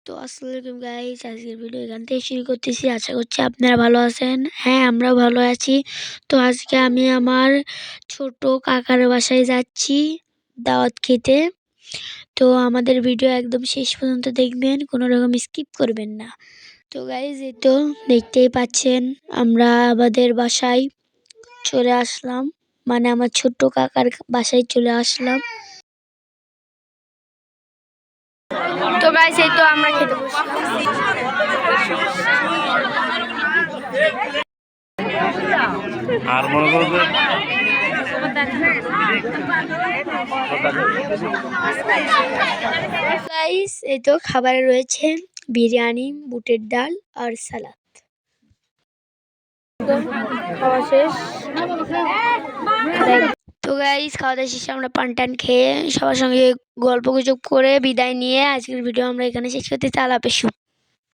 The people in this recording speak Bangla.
তো আসসালামু আলাইকুম গাইস, আজকের ভিডিও এখান থেকে শুরু করতেছি। আশা করছি আপনারা ভালো আছেন। হ্যাঁ, আমরাও ভালো আছি। তো আজকে আমি আমার ছোট কাকার বাসায় যাচ্ছি দাওয়াত খেতে। তো আমাদের ভিডিও একদম শেষ পর্যন্ত দেখবেন, কোনো রকম স্কিপ করবেন না। তো গাইস, এই তো দেখতেই পাচ্ছেন আমরা আমাদের বাসায় চলে আসলাম, মানে আমার ছোট্ট কাকার বাসায় চলে আসলাম। তো গাইস, এই তো আমরা খেতে বসলাম। আর মনে করবে গাইস, এই তো খাবারে রয়েছে বিরিয়ানি, বুটের ডাল আর সালাদ। খাওয়া শেষ। তো গাইস, খাওয়া দাওয়া শেষে আমরা পান টান খেয়ে সবার সঙ্গে গল্প গুজব করে বিদায় নিয়ে আজকের ভিডিও আমরা এখানে শেষ করতে চালাপে।